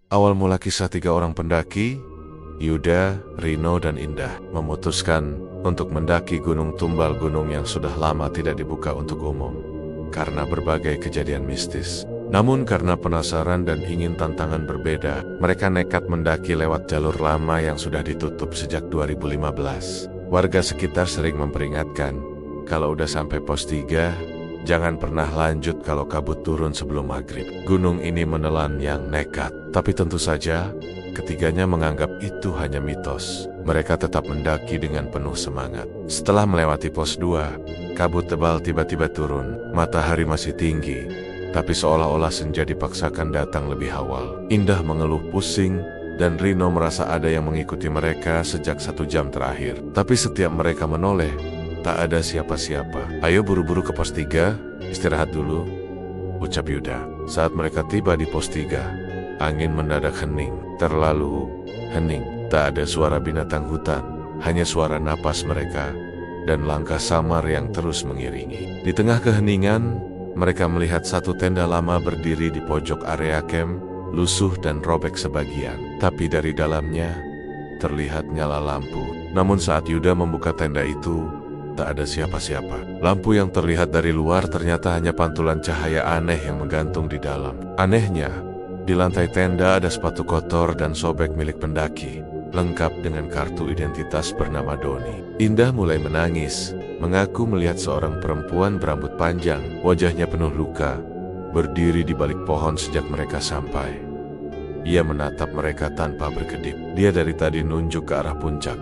Awal mula kisah 3 orang pendaki, Yuda, Rino, dan Indah, memutuskan untuk mendaki Gunung Tumbal, gunung yang sudah lama tidak dibuka untuk umum karena berbagai kejadian mistis. Namun karena penasaran dan ingin tantangan berbeda, mereka nekat mendaki lewat jalur lama yang sudah ditutup sejak 2015. Warga sekitar sering memperingatkan, kalau udah sampai pos 3, jangan pernah lanjut kalau kabut turun sebelum maghrib. Gunung ini menelan yang nekat, tapi tentu saja ketiganya menganggap itu hanya mitos. Mereka tetap mendaki dengan penuh semangat. Setelah melewati pos 2, kabut tebal tiba-tiba turun. Matahari masih tinggi, tapi seolah-olah senja dipaksakan datang lebih awal. Indah mengeluh pusing, dan Rino merasa ada yang mengikuti mereka sejak 1 jam terakhir. Tapi setiap mereka menoleh, tak ada siapa-siapa. Ayo buru-buru ke pos 3, istirahat dulu, ucap Yuda. Saat mereka tiba di pos 3, angin mendadak hening, terlalu hening. Tak ada suara binatang hutan, hanya suara napas mereka dan langkah samar yang terus mengiringi. Di tengah keheningan, mereka melihat satu tenda lama berdiri di pojok area camp, lusuh dan robek sebagian. Tapi dari dalamnya terlihat nyala lampu. Namun saat Yuda membuka tenda itu, tak ada siapa-siapa. Lampu yang terlihat dari luar ternyata hanya pantulan cahaya aneh yang menggantung di dalam. Anehnya, di lantai tenda ada sepatu kotor dan sobek milik pendaki, lengkap dengan kartu identitas bernama Doni. Indah mulai menangis, mengaku melihat seorang perempuan berambut panjang, wajahnya penuh luka, berdiri di balik pohon sejak mereka sampai. Ia menatap mereka tanpa berkedip. Dia dari tadi nunjuk ke arah puncak,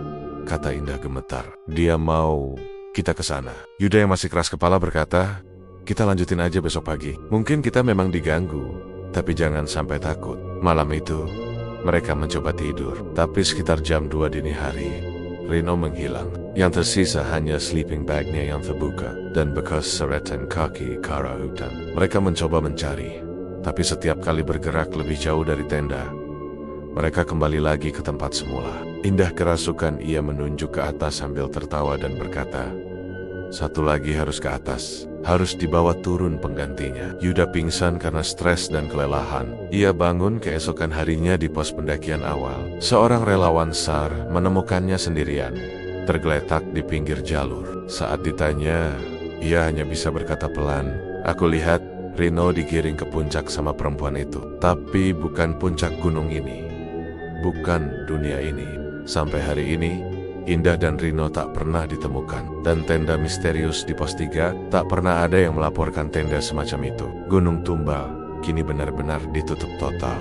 kata Indah gemetar. Dia mau kita ke sana. Yuda yang masih keras kepala berkata, kita lanjutin aja besok pagi. Mungkin kita memang diganggu, tapi jangan sampai takut. Malam itu, mereka mencoba tidur. Tapi sekitar jam 2 dini hari, Rino menghilang. Yang tersisa hanya sleeping bagnya yang terbuka dan bekas seretan kaki ke arah hutan. Mereka mencoba mencari, tapi setiap kali bergerak lebih jauh dari tenda, mereka kembali lagi ke tempat semula. Indah kerasukan, ia menunjuk ke atas sambil tertawa dan berkata, satu lagi harus ke atas, harus dibawa turun penggantinya. Yuda pingsan karena stres dan kelelahan. Ia bangun keesokan harinya di pos pendakian awal. Seorang relawan SAR menemukannya sendirian, tergeletak di pinggir jalur. Saat ditanya, ia hanya bisa berkata pelan, aku lihat Rino digiring ke puncak sama perempuan itu. Tapi bukan puncak gunung ini, bukan dunia ini. Sampai hari ini, Indah dan Rino tak pernah ditemukan, dan tenda misterius di pos 3 tak pernah ada yang melaporkan tenda semacam itu. Gunung Tumbal kini benar-benar ditutup total.